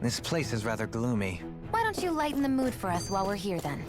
This place is rather gloomy. Why don't you lighten the mood for us while we're here, then?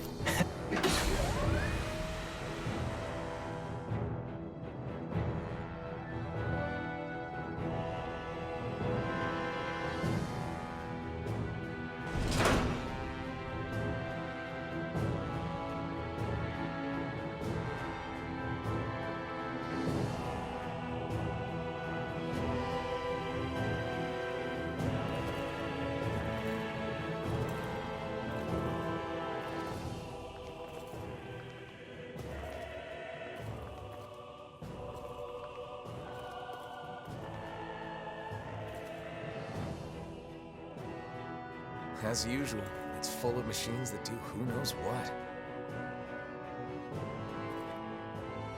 As usual, it's full of machines that do who knows what.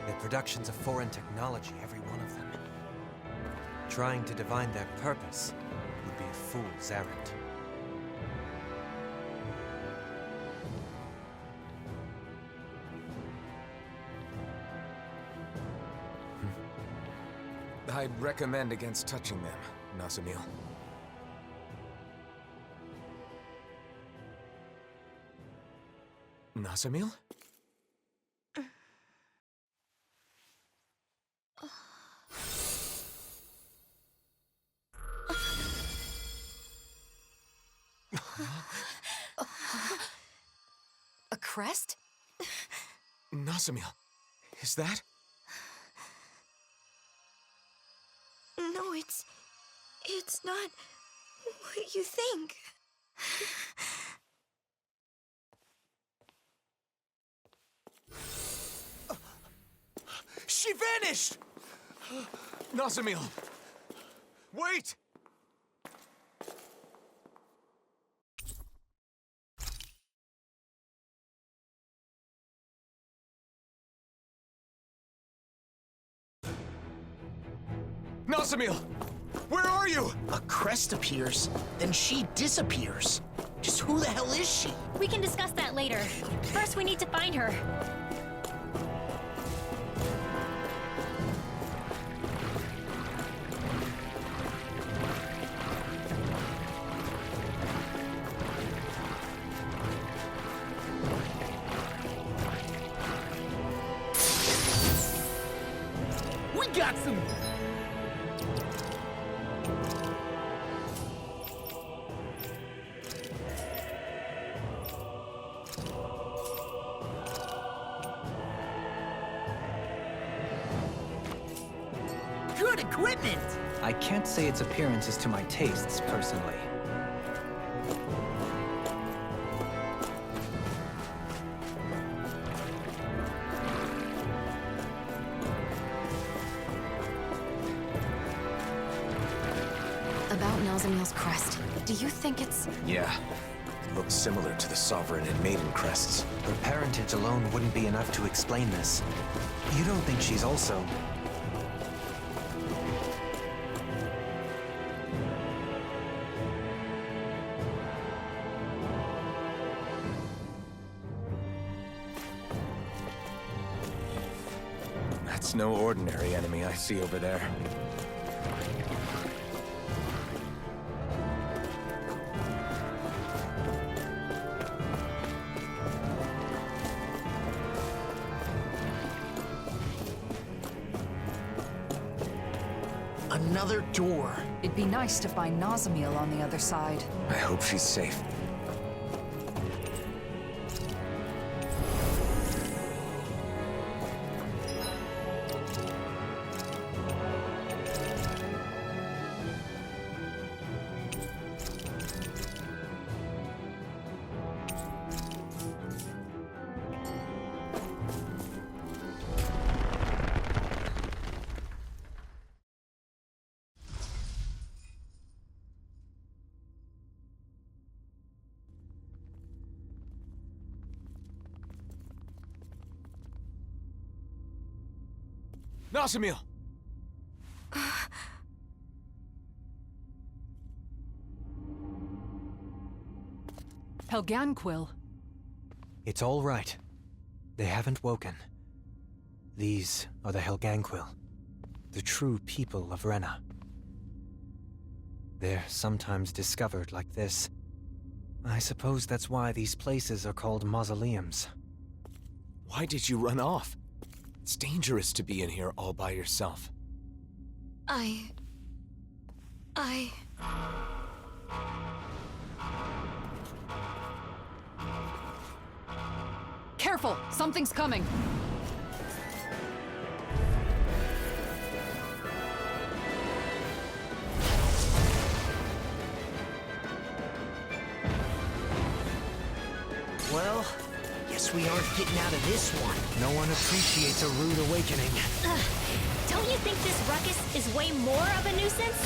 Their productions of foreign technology, every one of them. Trying to divine their purpose would be a fool's errand. I'd recommend against touching them, Nazamil. Nazamil? A crest? Nazamil, is that? No, it's not what you think. She vanished! Nazamil! Wait! Nazamil! Where are you? A crest appears, then she disappears. Just who the hell is she? We can discuss that later. First, we need to find her. We got some... Good equipment! I can't say its appearance is to my tastes, personally. About Nazamil's crest, do you think it's... Yeah. It looks similar to the Sovereign and Maiden crests. Her parentage alone wouldn't be enough to explain this. You don't think she's also... That's no ordinary enemy I see over there. Another door. It'd be nice to find Nazamil on the other side. I hope she's safe. Nazamil! Helganquil. It's all right. They haven't woken. These are the Helganquil, the true people of Rena. They're sometimes discovered like this. I suppose that's why these places are called mausoleums. Why did you run off? It's dangerous to be in here all by yourself. Careful! Something's coming! Well, guess we aren't getting out of this one. No one appreciates a rude awakening. Don't you think this ruckus is way more of a nuisance?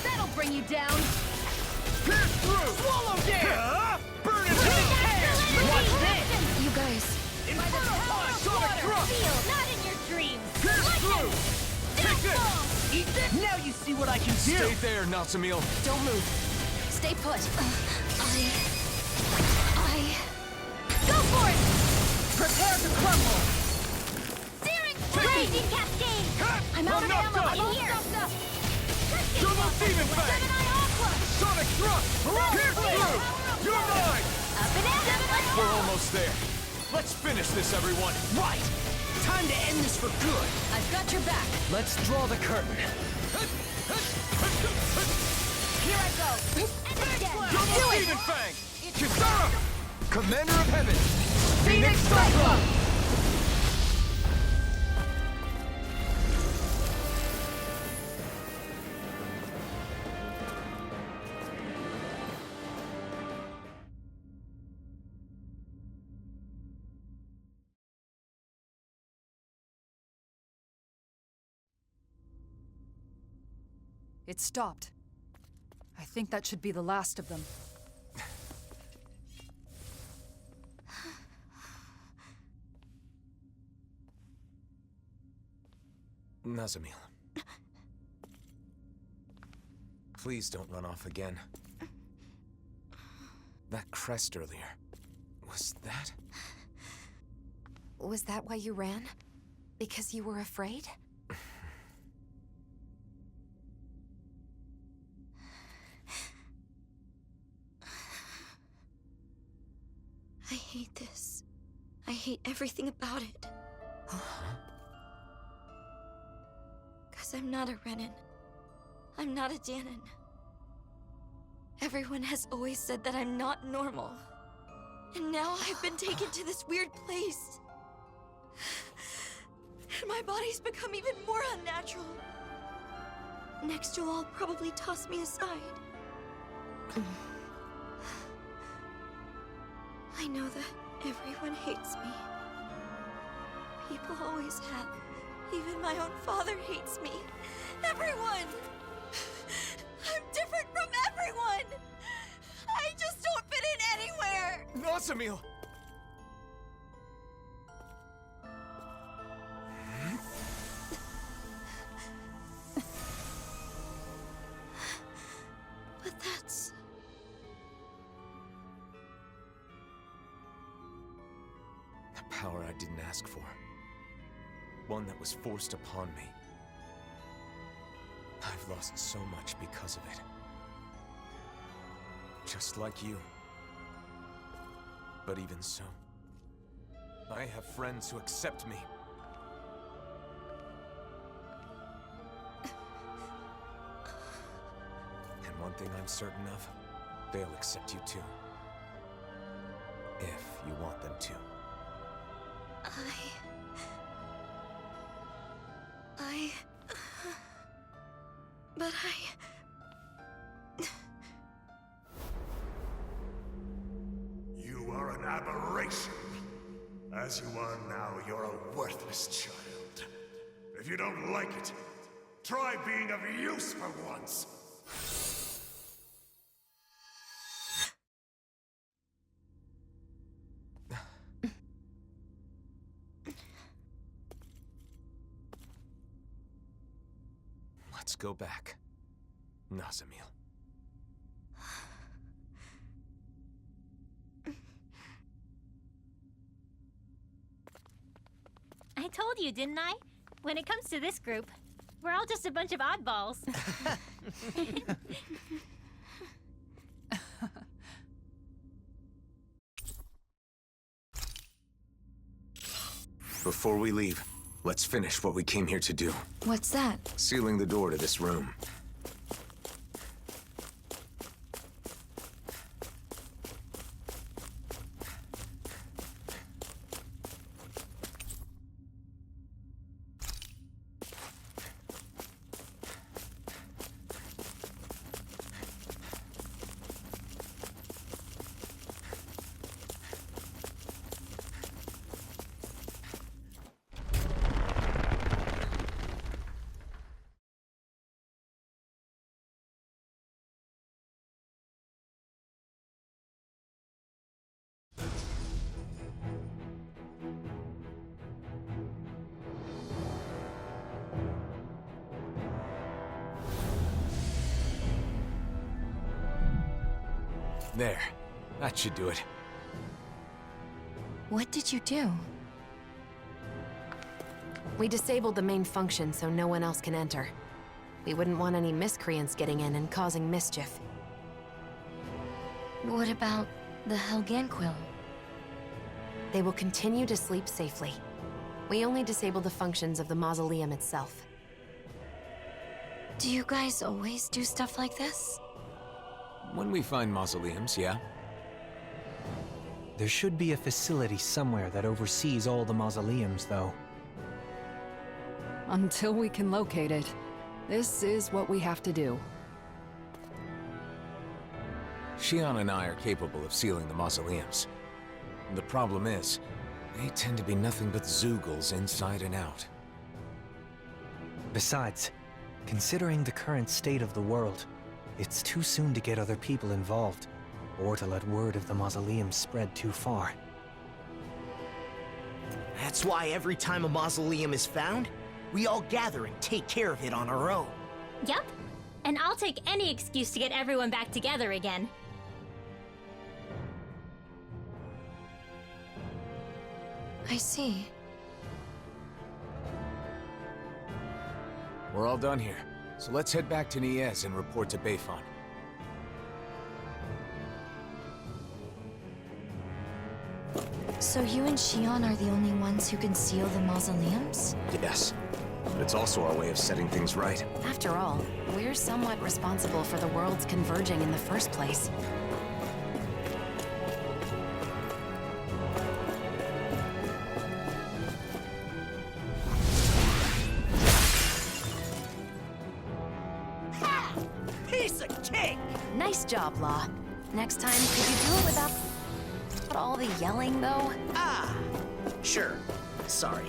That'll bring you down! Pierce through! Swallow dare! Burn it to Watch this! You guys. Inferno punch! Sonic thrust! Feel, not in your dreams! Pierce through! Take this! Eat this! Now you see what I can do! Stay there, Nazamil. Don't move. Stay put. Go for it! Prepare to crumble! Searing raging cascade! I'm out of knocked ammo out. in here! Turbo Demon Fang! Gemini Aqua! Sonic thrust! Pierce through! You're mine! Up and at We're almost there. Let's finish this, everyone. Right! Time to end this for good! I've got your back! Let's draw the curtain. Here I go! And again! Turbo Demon Fang! Kisara! Commander of Heaven! Phoenix Cyclone! It stopped. I think that should be the last of them. Nazamil. Please don't run off again. That crest earlier. Was that? Was that why you ran? Because you were afraid? I hate this. I hate everything about it. Because I'm not a Renan. I'm not a Dahnan. Everyone has always said that I'm not normal. And now I've been taken to this weird place. And my body's become even more unnatural. Next you'll all probably toss me aside. I know that everyone hates me. People always have. Even my own father hates me. Everyone! I'm different from everyone! I just don't fit in anywhere! Nazamil! But that's... The power I didn't ask for. One that was forced upon me. I've lost so much because of it. Just like you. But even so, I have friends who accept me. And one thing I'm certain of, they'll accept you too. If you want them to. But You are an aberration. As you are now, you're a worthless child. If you don't like it, try being of use for once. Let's go back, Nazamil. I told you, didn't I? When it comes to this group, we're all just a bunch of oddballs. Before we leave, let's finish what we came here to do. What's that? Sealing the door to this room. There. That should do it. What did you do? We disabled the main function so no one else can enter. We wouldn't want any miscreants getting in and causing mischief. What about the Helganquil? They will continue to sleep safely. We only disable the functions of the mausoleum itself. Do you guys always do stuff like this? When we find mausoleums, yeah? There should be a facility somewhere that oversees all the mausoleums, though. Until we can locate it, this is what we have to do. Shion and I are capable of sealing the mausoleums. The problem is, they tend to be nothing but Zeugles inside and out. Besides, considering the current state of the world, it's too soon to get other people involved, or to let word of the mausoleum spread too far. That's why every time a mausoleum is found, we all gather and take care of it on our own. Yup. And I'll take any excuse to get everyone back together again. I see. We're all done here, so let's head back to Niez and report to Beifan. So you and Shion are the only ones who can seal the mausoleums? Yes, but it's also our way of setting things right. After all, we're somewhat responsible for the worlds converging in the first place. Piece of cake! Nice job, Law. Next time, could you do it without all the yelling, though? Ah, sure. Sorry.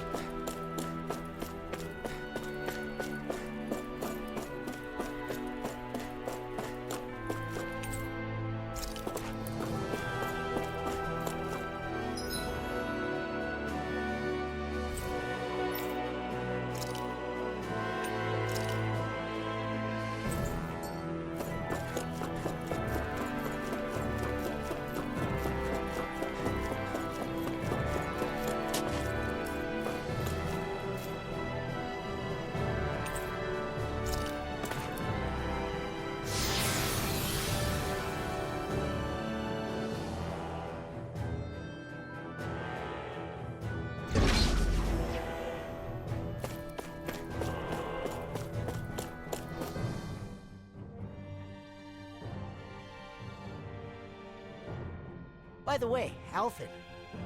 By the way, Alphen,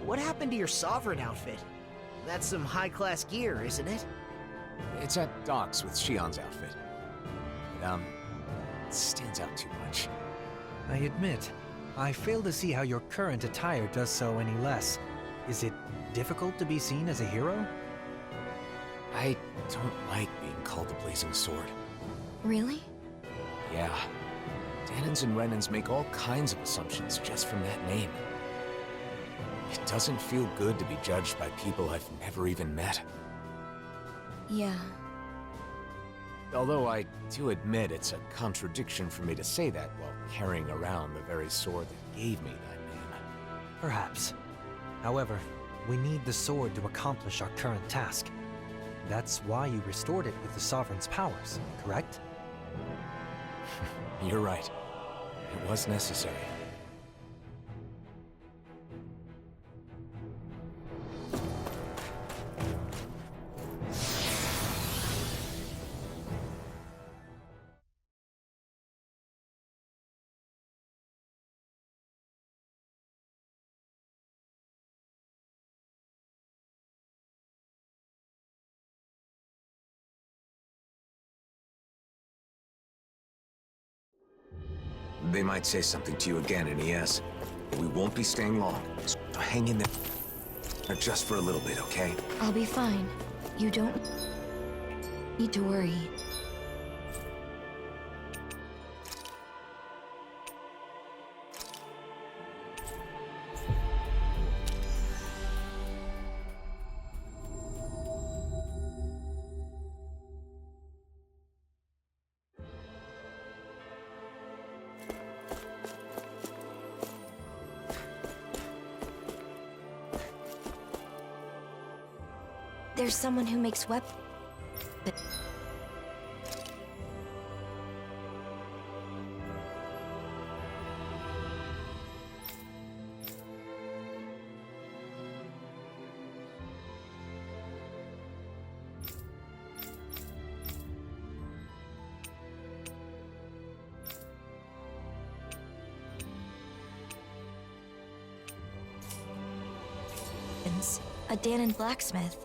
what happened to your Sovereign outfit? That's some high-class gear, isn't it? It's at docks with Shion's outfit. It stands out too much. I admit, I fail to see how your current attire does so any less. Is it difficult to be seen as a hero? I don't like being called the Blazing Sword. Really? Yeah. Dahnans and Renans make all kinds of assumptions just from that name. It doesn't feel good to be judged by people I've never even met. Yeah. Although I do admit it's a contradiction for me to say that while carrying around the very sword that gave me that name. Perhaps. However, we need the sword to accomplish our current task. That's why you restored it with the Sovereign's powers, correct? You're right. It was necessary. They might say something to you again in ES, but we won't be staying long. So hang in there just for a little bit, okay? I'll be fine. You don't need to worry. There's someone who makes weapons. A Dahnan blacksmith.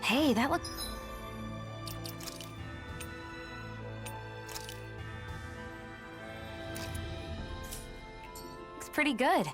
Hey, that looks... looks pretty good.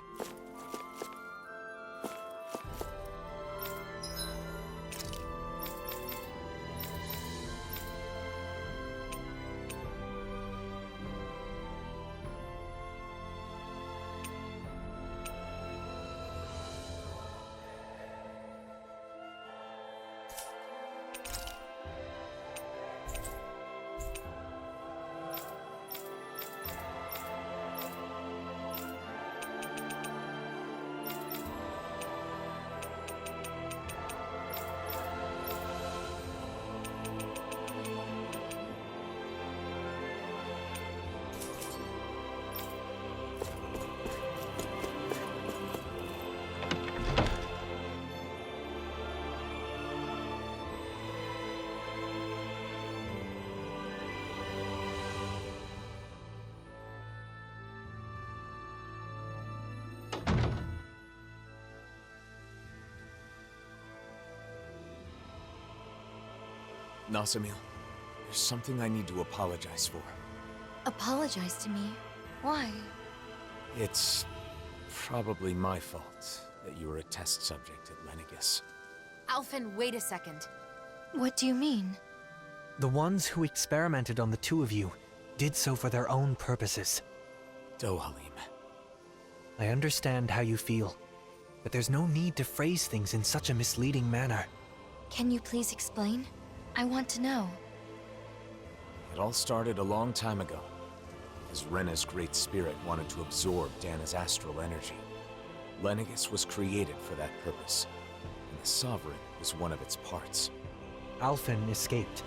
Nazamil, there's something I need to apologize for. Apologize to me? Why? It's probably my fault that you were a test subject at Lenegis. Alphen, wait a second. What do you mean? The ones who experimented on the two of you did so for their own purposes. Dohalim. I understand how you feel, but there's no need to phrase things in such a misleading manner. Can you please explain? I want to know. It all started a long time ago, as Rena's great spirit wanted to absorb Dahna's astral energy. Lenegis was created for that purpose, and the Sovereign was one of its parts. Alphen escaped,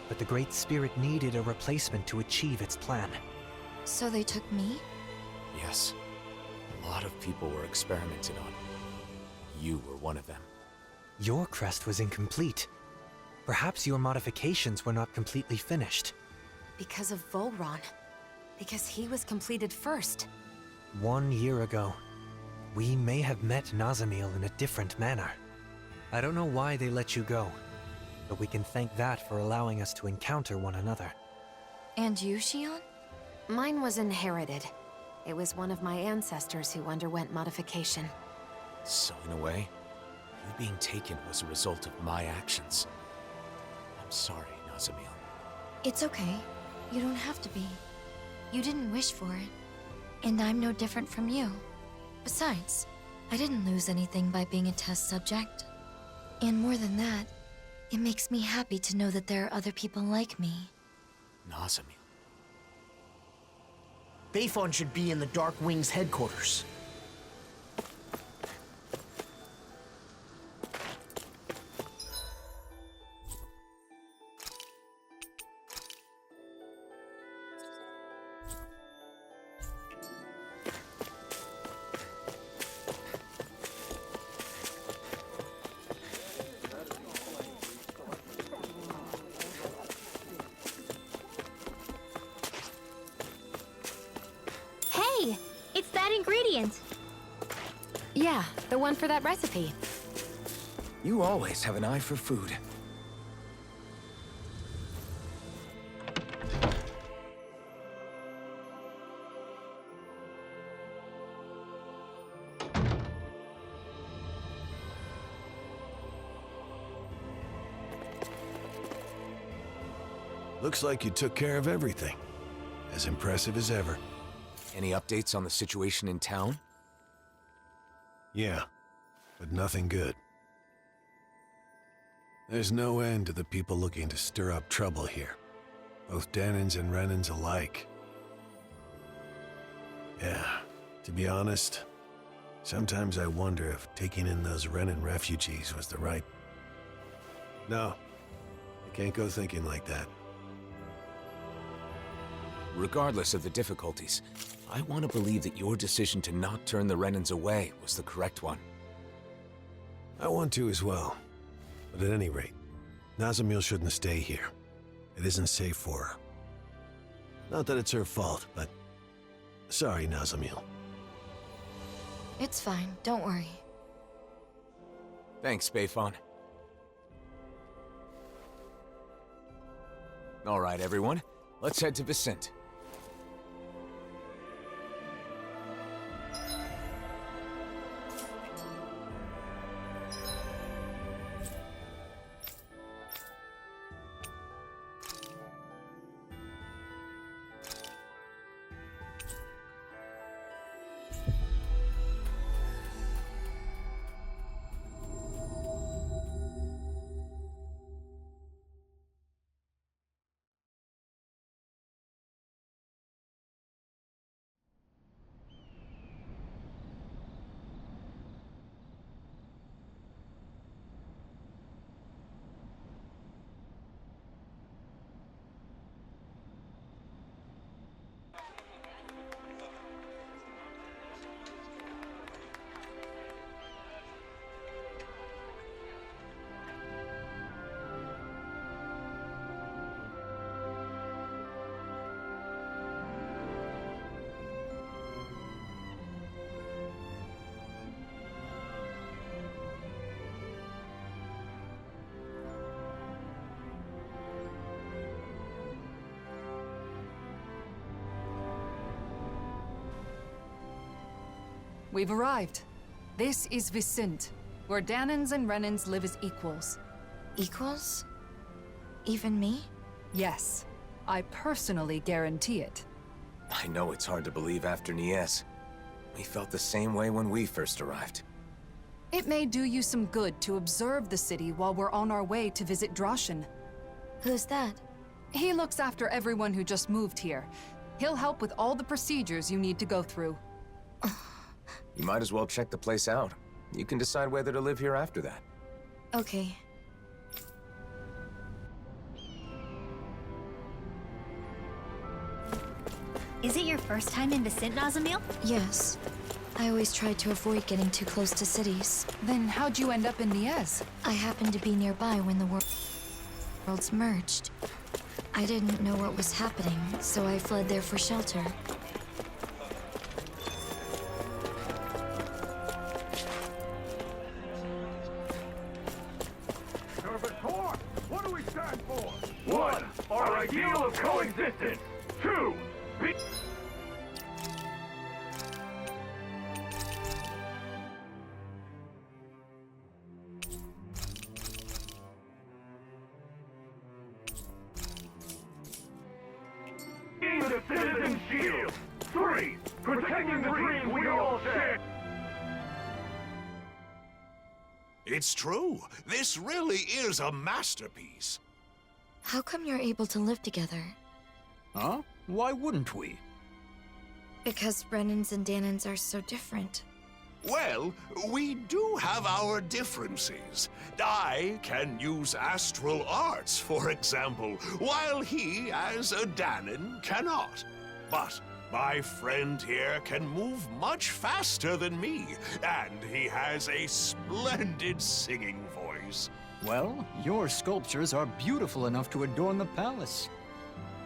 but the Great Spirit needed a replacement to achieve its plan. So they took me? Yes. A lot of people were experimented on. You were one of them. Your crest was incomplete. Perhaps your modifications were not completely finished. Because of Volron. Because he was completed first. 1 year ago, we may have met Nazamil in a different manner. I don't know why they let you go, but we can thank that for allowing us to encounter one another. And you, Xion? Mine was inherited. It was one of my ancestors who underwent modification. So in a way, you being taken was a result of my actions. I'm sorry, Nazamil. It's okay. You don't have to be. You didn't wish for it. And I'm no different from you. Besides, I didn't lose anything by being a test subject. And more than that, it makes me happy to know that there are other people like me. Nazamil. Bayfon should be in the Dark Wings headquarters. Hey! It's that ingredient! Yeah, the one for that recipe. You always have an eye for food. Looks like you took care of everything. As impressive as ever. Any updates on the situation in town? Yeah, but nothing good. There's no end to the people looking to stir up trouble here. Both Dahnans and Renans alike. Yeah, to be honest, sometimes I wonder if taking in those Renan refugees was the right... No, I can't go thinking like that. Regardless of the difficulties, I want to believe that your decision to not turn the Renans away was the correct one. I want to as well. But at any rate, Nazamil shouldn't stay here. It isn't safe for her. Not that it's her fault, but... Sorry, Nazamil. It's fine, don't worry. Thanks, Bayfon. All right, everyone. Let's head to Vicent. We've arrived. This is Vicent, where Dahnans and Renans live as equals. Equals? Even me? Yes, I personally guarantee it. I know it's hard to believe after Nies. We felt the same way when we first arrived. It may do you some good to observe the city while we're on our way to visit Droshin. Who's that? He looks after everyone who just moved here. He'll help with all the procedures you need to go through. You might as well check the place out. You can decide whether to live here after that. Okay. Is it your first time in Vicent, Nazamil? Yes. I always tried to avoid getting too close to cities. Then how'd you end up in Nies? I happened to be nearby when the worlds merged. I didn't know what was happening, so I fled there for shelter. Servitor, what do we stand for? 1. Our ideal of coexistence. 2. Be being the the Citizen Shield. 3, protecting the dreams we all share. It's true. This really is a masterpiece. How come you're able to live together? Huh? Why wouldn't we? Because Renans and Danans are so different. Well, we do have our differences. I can use astral arts, for example, while he, as a Danan, cannot. But my friend here can move much faster than me, and he has a splendid singing voice. Well, your sculptures are beautiful enough to adorn the palace.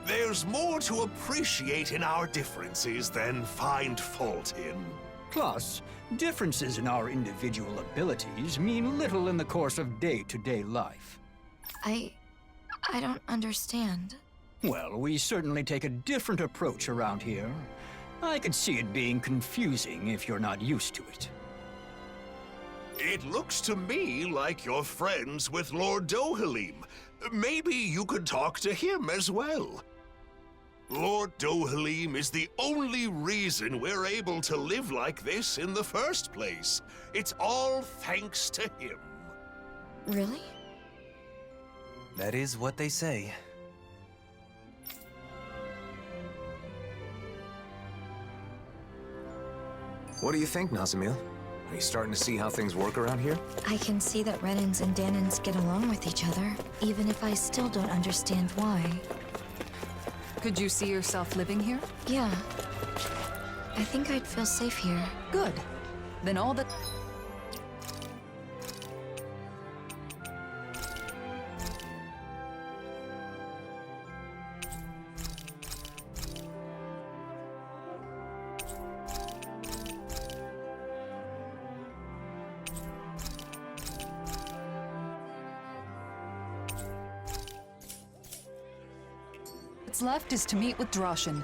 There's more to appreciate in our differences than find fault in. Plus, differences in our individual abilities mean little in the course of day-to-day life. I don't understand. Well, we certainly take a different approach around here. I could see it being confusing if you're not used to it. It looks to me like you're friends with Lord Dohalim. Maybe you could talk to him as well. Lord Dohalim is the only reason we're able to live like this in the first place. It's all thanks to him. Really? That is what they say. What do you think, Nazamil? Are you starting to see how things work around here? I can see that Renans and Danans get along with each other, even if I still don't understand why. Could you see yourself living here? Yeah. I think I'd feel safe here. Good. Then all that... What's left is to meet with Droshin.